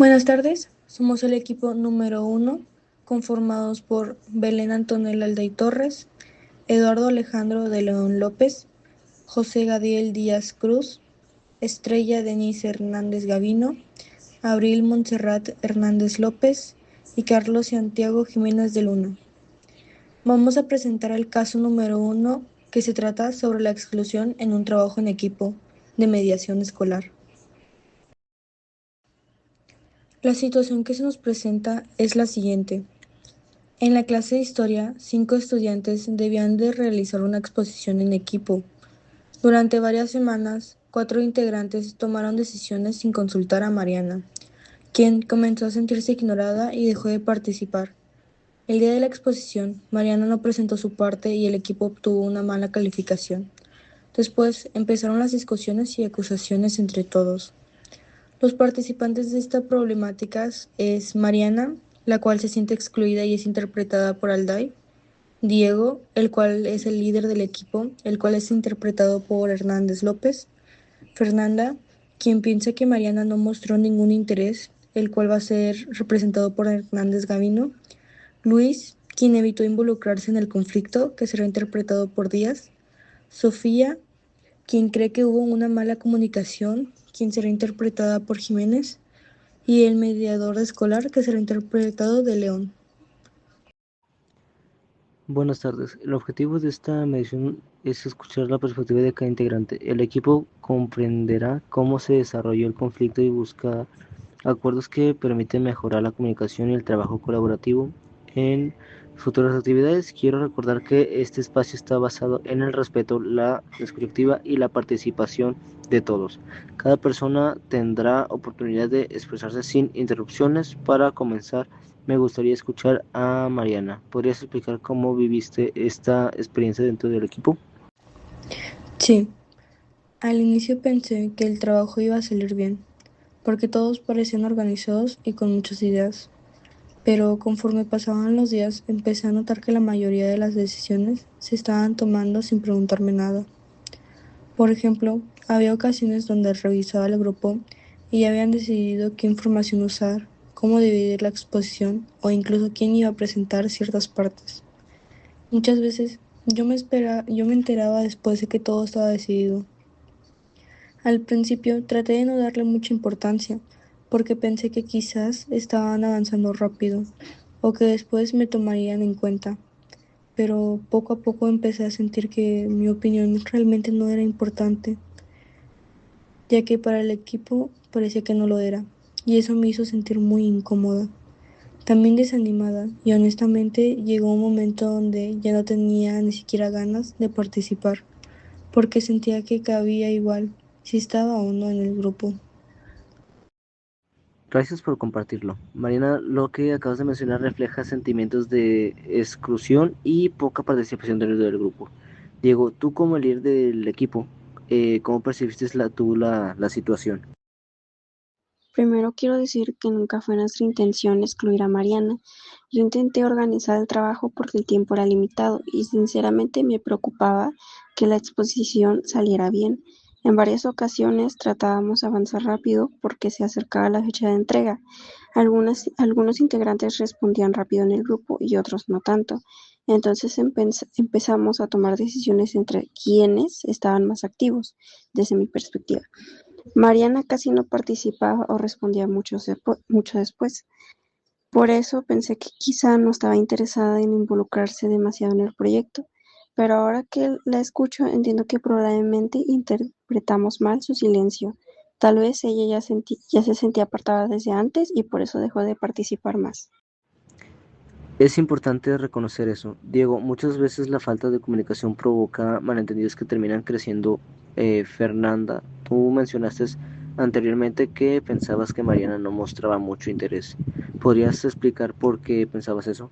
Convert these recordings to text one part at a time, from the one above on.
Buenas tardes, somos el equipo número 1, conformados por Belén Antonella Alday Torres, Eduardo Alejandro de León López, José Gadiel Díaz Cruz, Estrella Denise Hernández Gavino, Abril Montserrat Hernández López y Carlos Santiago Jiménez de Luna. Vamos a presentar el caso número 1, que se trata sobre la exclusión en un trabajo en equipo de mediación escolar. La situación que se nos presenta es la siguiente. En la clase de historia, 5 estudiantes debían de realizar una exposición en equipo. Durante varias semanas, 4 integrantes tomaron decisiones sin consultar a Mariana, quien comenzó a sentirse ignorada y dejó de participar. El día de la exposición, Mariana no presentó su parte y el equipo obtuvo una mala calificación. Después empezaron las discusiones y acusaciones entre todos. Los participantes de esta problemática es Mariana, la cual se siente excluida y es interpretada por Alday; Diego, el cual es el líder del equipo, el cual es interpretado por Hernández López; Fernanda, quien piensa que Mariana no mostró ningún interés, el cual va a ser representado por Hernández Gavino; Luis, quien evitó involucrarse en el conflicto, que será interpretado por Díaz; Sofía, quien cree que hubo una mala comunicación, quien será interpretada por Jiménez; y el mediador escolar, que será interpretado de León. Buenas tardes. El objetivo de esta medición es escuchar la perspectiva de cada integrante. El equipo comprenderá cómo se desarrolló el conflicto y busca acuerdos que permiten mejorar la comunicación y el trabajo colaborativo en futuras actividades. Quiero recordar que este espacio está basado en el respeto, la escucha y la participación de todos. Cada persona tendrá oportunidad de expresarse sin interrupciones. Para comenzar, me gustaría escuchar a Mariana. ¿Podrías explicar cómo viviste esta experiencia dentro del equipo? Sí, al inicio pensé que el trabajo iba a salir bien, porque todos parecían organizados y con muchas ideas. Pero conforme pasaban los días, empecé a notar que la mayoría de las decisiones se estaban tomando sin preguntarme nada. Por ejemplo, había ocasiones donde revisaba el grupo y ya habían decidido qué información usar, cómo dividir la exposición o incluso quién iba a presentar ciertas partes. Muchas veces yo me enteraba después de que todo estaba decidido. Al principio traté de no darle mucha importancia, porque pensé que quizás estaban avanzando rápido o que después me tomarían en cuenta, pero poco a poco empecé a sentir que mi opinión realmente no era importante, ya que para el equipo parecía que no lo era, y eso me hizo sentir muy incómoda, también desanimada, y honestamente llegó un momento donde ya no tenía ni siquiera ganas de participar, porque sentía que cabía igual si estaba o no en el grupo. Gracias por compartirlo. Mariana, lo que acabas de mencionar refleja sentimientos de exclusión y poca participación dentro del grupo. Diego, tú como líder del equipo, ¿cómo percibiste la situación? Primero quiero decir que nunca fue nuestra intención excluir a Mariana. Yo intenté organizar el trabajo porque el tiempo era limitado y sinceramente me preocupaba que la exposición saliera bien. En varias ocasiones tratábamos de avanzar rápido porque se acercaba la fecha de entrega. Algunos integrantes respondían rápido en el grupo y otros no tanto. Entonces empezamos a tomar decisiones entre quienes estaban más activos, desde mi perspectiva. Mariana casi no participaba o respondía mucho después. Por eso pensé que quizá no estaba interesada en involucrarse demasiado en el proyecto, pero ahora que la escucho entiendo que probablemente interpretamos mal su silencio. Tal vez ella ya se sentía apartada desde antes y por eso dejó de participar más. Es importante reconocer eso. Diego, muchas veces la falta de comunicación provoca malentendidos que terminan creciendo. Fernanda, tú mencionaste anteriormente que pensabas que Mariana no mostraba mucho interés. ¿Podrías explicar por qué pensabas eso?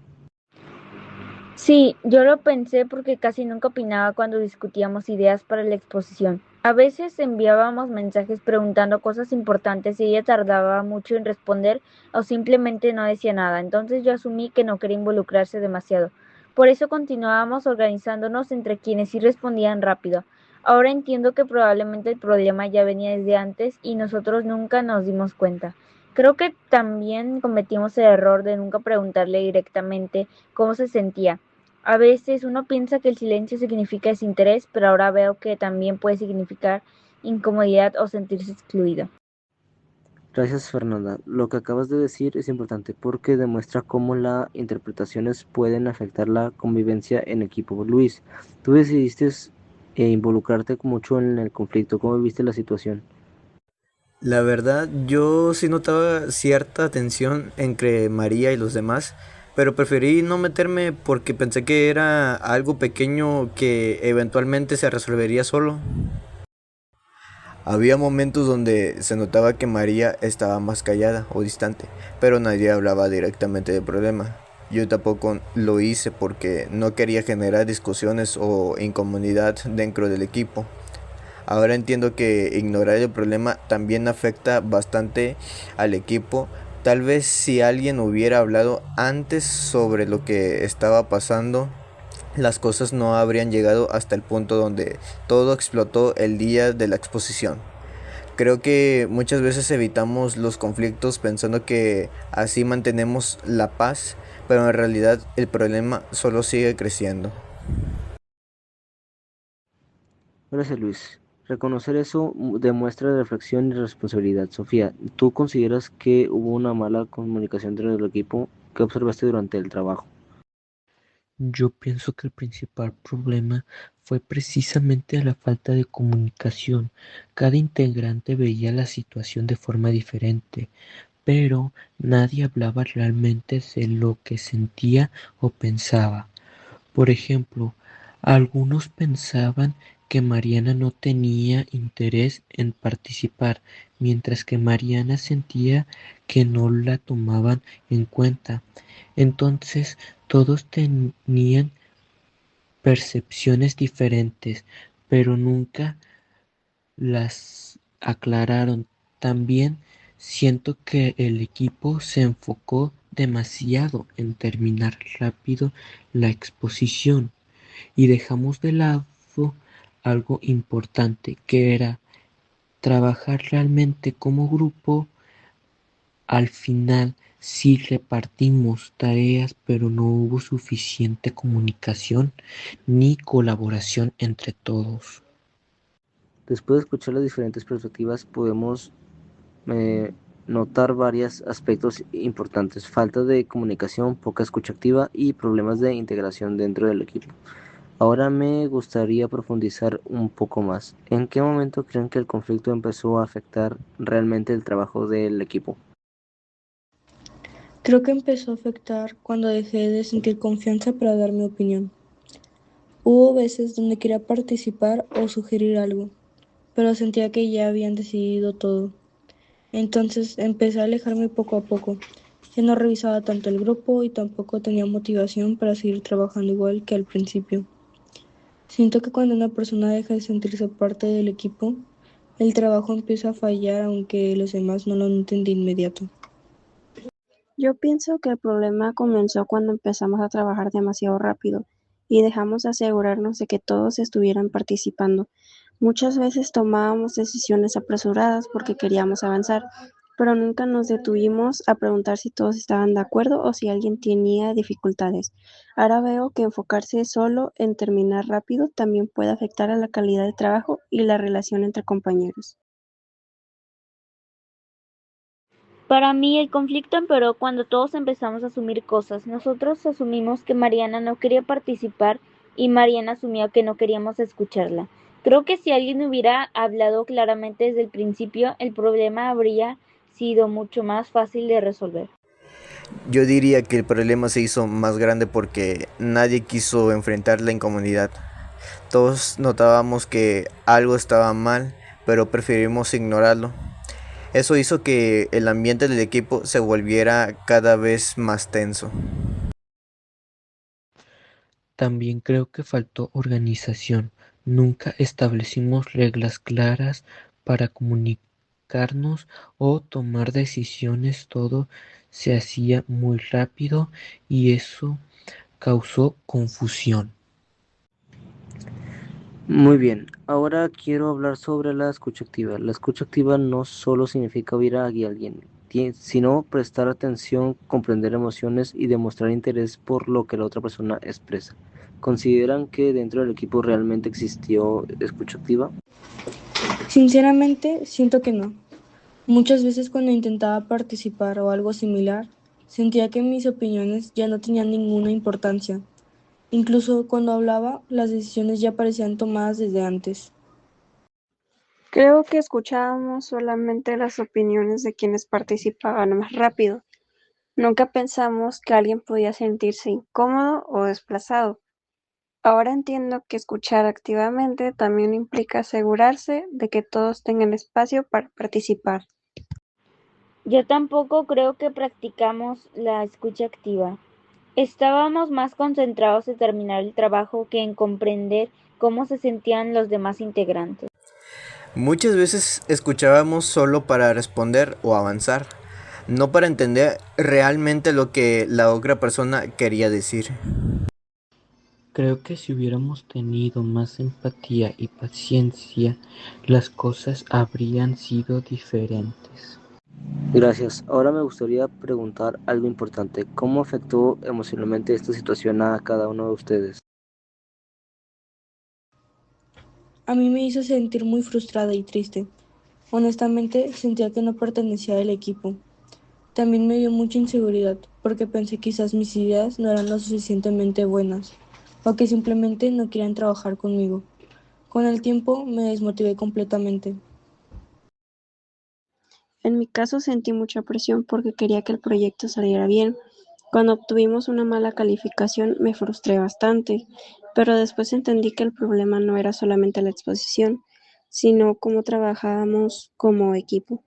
Sí, yo lo pensé porque casi nunca opinaba cuando discutíamos ideas para la exposición. A veces enviábamos mensajes preguntando cosas importantes y ella tardaba mucho en responder o simplemente no decía nada. Entonces yo asumí que no quería involucrarse demasiado. Por eso continuábamos organizándonos entre quienes sí respondían rápido. Ahora entiendo que probablemente el problema ya venía desde antes y nosotros nunca nos dimos cuenta. Creo que también cometimos el error de nunca preguntarle directamente cómo se sentía. A veces uno piensa que el silencio significa desinterés, pero ahora veo que también puede significar incomodidad o sentirse excluido. Gracias, Fernanda. Lo que acabas de decir es importante porque demuestra cómo las interpretaciones pueden afectar la convivencia en equipo. Luis, tú decidiste involucrarte mucho en el conflicto. ¿Cómo viste la situación? La verdad, yo sí notaba cierta tensión entre María y los demás, pero preferí no meterme porque pensé que era algo pequeño que eventualmente se resolvería solo. Había momentos donde se notaba que María estaba más callada o distante, pero nadie hablaba directamente del problema. Yo tampoco lo hice porque no quería generar discusiones o incomodidad dentro del equipo. Ahora entiendo que ignorar el problema también afecta bastante al equipo. Tal vez si alguien hubiera hablado antes sobre lo que estaba pasando, las cosas no habrían llegado hasta el punto donde todo explotó el día de la exposición. Creo que muchas veces evitamos los conflictos pensando que así mantenemos la paz, pero en realidad el problema solo sigue creciendo. Gracias, Luis. Reconocer eso demuestra reflexión y responsabilidad. Sofía, ¿tú consideras que hubo una mala comunicación dentro del equipo? ¿Qué observaste durante el trabajo? Yo pienso que el principal problema fue precisamente la falta de comunicación. Cada integrante veía la situación de forma diferente, pero nadie hablaba realmente de lo que sentía o pensaba. Por ejemplo, algunos pensaban que Mariana no tenía interés en participar, mientras que Mariana sentía que no la tomaban en cuenta. Entonces, todos tenían percepciones diferentes, pero nunca las aclararon. También siento que el equipo se enfocó demasiado en terminar rápido la exposición y dejamos de lado algo importante, que era trabajar realmente como grupo. Al final sí repartimos tareas, pero no hubo suficiente comunicación ni colaboración entre todos. Después de escuchar las diferentes perspectivas, podemos eh, notar varios aspectos importantes: falta de comunicación, poca escucha activa y problemas de integración dentro del equipo. Ahora me gustaría profundizar un poco más. ¿En qué momento creen que el conflicto empezó a afectar realmente el trabajo del equipo? Creo que empezó a afectar cuando dejé de sentir confianza para dar mi opinión. Hubo veces donde quería participar o sugerir algo, pero sentía que ya habían decidido todo. Entonces empecé a alejarme poco a poco. Ya no revisaba tanto el grupo y tampoco tenía motivación para seguir trabajando igual que al principio. Siento que cuando una persona deja de sentirse parte del equipo, el trabajo empieza a fallar aunque los demás no lo noten de inmediato. Yo pienso que el problema comenzó cuando empezamos a trabajar demasiado rápido y dejamos de asegurarnos de que todos estuvieran participando. Muchas veces tomábamos decisiones apresuradas porque queríamos avanzar, pero nunca nos detuvimos a preguntar si todos estaban de acuerdo o si alguien tenía dificultades. Ahora veo que enfocarse solo en terminar rápido también puede afectar a la calidad de trabajo y la relación entre compañeros. Para mí el conflicto empeoró cuando todos empezamos a asumir cosas. Nosotros asumimos que Mariana no quería participar y Mariana asumió que no queríamos escucharla. Creo que si alguien hubiera hablado claramente desde el principio, el problema habría sido mucho más fácil de resolver. Yo diría que el problema se hizo más grande porque nadie quiso enfrentar la incomodidad. Todos notábamos que algo estaba mal, pero preferimos ignorarlo. Eso hizo que el ambiente del equipo se volviera cada vez más tenso. También creo que faltó organización. Nunca establecimos reglas claras para comunicarnos o tomar decisiones. Todo se hacía muy rápido y eso causó confusión. Muy bien, ahora quiero hablar sobre la escucha activa. La escucha activa no solo significa oír a alguien, sino prestar atención, comprender emociones y demostrar interés por lo que la otra persona expresa. ¿Consideran que dentro del equipo realmente existió escucha activa? Sinceramente, siento que no. Muchas veces cuando intentaba participar o algo similar, sentía que mis opiniones ya no tenían ninguna importancia. Incluso cuando hablaba, las decisiones ya parecían tomadas desde antes. Creo que escuchábamos solamente las opiniones de quienes participaban más rápido. Nunca pensamos que alguien podía sentirse incómodo o desplazado. Ahora entiendo que escuchar activamente también implica asegurarse de que todos tengan espacio para participar. Yo tampoco creo que practicamos la escucha activa. Estábamos más concentrados en terminar el trabajo que en comprender cómo se sentían los demás integrantes. Muchas veces escuchábamos solo para responder o avanzar, no para entender realmente lo que la otra persona quería decir. Creo que si hubiéramos tenido más empatía y paciencia, las cosas habrían sido diferentes. Gracias. Ahora me gustaría preguntar algo importante. ¿Cómo afectó emocionalmente esta situación a cada uno de ustedes? A mí me hizo sentir muy frustrada y triste. Honestamente, sentía que no pertenecía al equipo. También me dio mucha inseguridad, porque pensé quizás mis ideas no eran lo suficientemente buenas, o que simplemente no querían trabajar conmigo. Con el tiempo me desmotivé completamente. En mi caso sentí mucha presión porque quería que el proyecto saliera bien. Cuando obtuvimos una mala calificación me frustré bastante, pero después entendí que el problema no era solamente la exposición, sino cómo trabajábamos como equipo.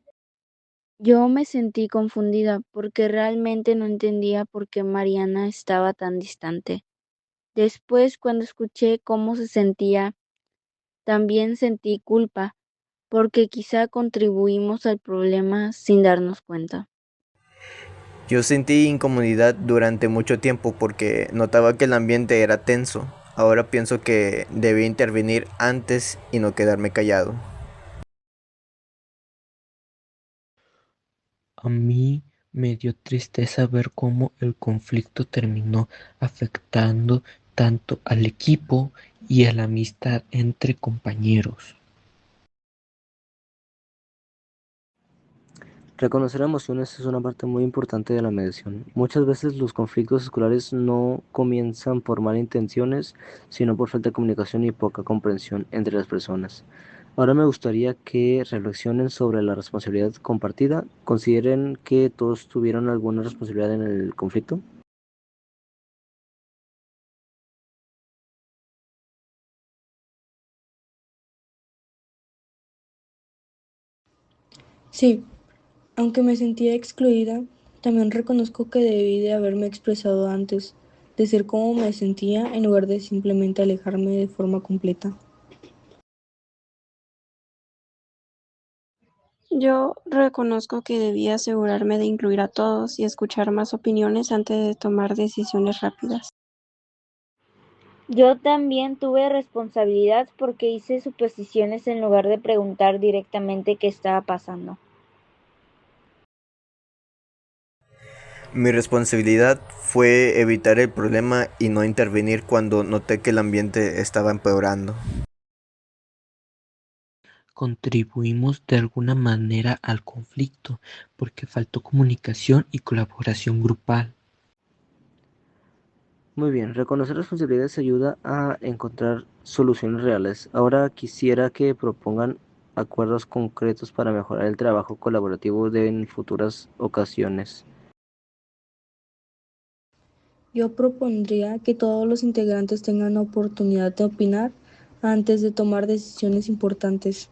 Yo me sentí confundida porque realmente no entendía por qué Mariana estaba tan distante. Después, cuando escuché cómo se sentía, también sentí culpa, porque quizá contribuimos al problema sin darnos cuenta. Yo sentí incomodidad durante mucho tiempo porque notaba que el ambiente era tenso. Ahora pienso que debí intervenir antes y no quedarme callado. A mí me dio tristeza ver cómo el conflicto terminó afectando tanto al equipo y a la amistad entre compañeros. Reconocer emociones es una parte muy importante de la mediación. Muchas veces los conflictos escolares no comienzan por malas intenciones, sino por falta de comunicación y poca comprensión entre las personas. Ahora me gustaría que reflexionen sobre la responsabilidad compartida. ¿Consideren que todos tuvieron alguna responsabilidad en el conflicto? Sí, aunque me sentía excluida, también reconozco que debí de haberme expresado antes, decir cómo me sentía en lugar de simplemente alejarme de forma completa. Yo reconozco que debía asegurarme de incluir a todos y escuchar más opiniones antes de tomar decisiones rápidas. Yo también tuve responsabilidad porque hice suposiciones en lugar de preguntar directamente qué estaba pasando. Mi responsabilidad fue evitar el problema y no intervenir cuando noté que el ambiente estaba empeorando. Contribuimos de alguna manera al conflicto porque faltó comunicación y colaboración grupal. Muy bien, reconocer responsabilidades ayuda a encontrar soluciones reales. Ahora quisiera que propongan acuerdos concretos para mejorar el trabajo colaborativo en futuras ocasiones. Yo propondría que todos los integrantes tengan la oportunidad de opinar antes de tomar decisiones importantes.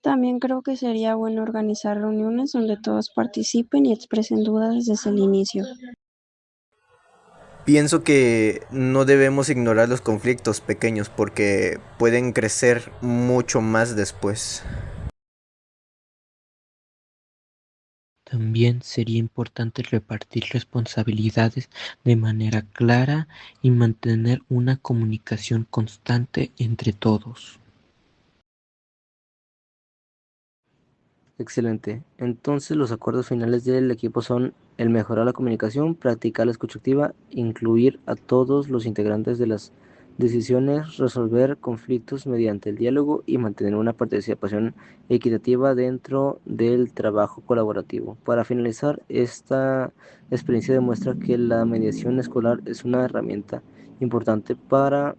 También creo que sería bueno organizar reuniones donde todos participen y expresen dudas desde el inicio. Pienso que no debemos ignorar los conflictos pequeños porque pueden crecer mucho más después. También sería importante repartir responsabilidades de manera clara y mantener una comunicación constante entre todos. Excelente. Entonces los acuerdos finales del equipo son el mejorar la comunicación, practicar la escucha activa, incluir a todos los integrantes de las decisiones, resolver conflictos mediante el diálogo y mantener una participación equitativa dentro del trabajo colaborativo. Para finalizar, esta experiencia demuestra que la mediación escolar es una herramienta importante para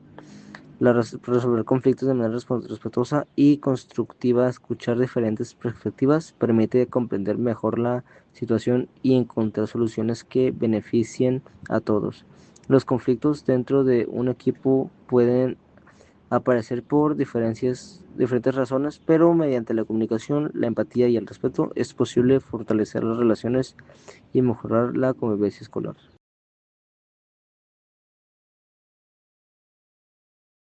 resolver conflictos de manera respetuosa y constructiva. Escuchar diferentes perspectivas permite comprender mejor la situación y encontrar soluciones que beneficien a todos. Los conflictos dentro de un equipo pueden aparecer por diferentes razones, pero mediante la comunicación, la empatía y el respeto es posible fortalecer las relaciones y mejorar la convivencia escolar.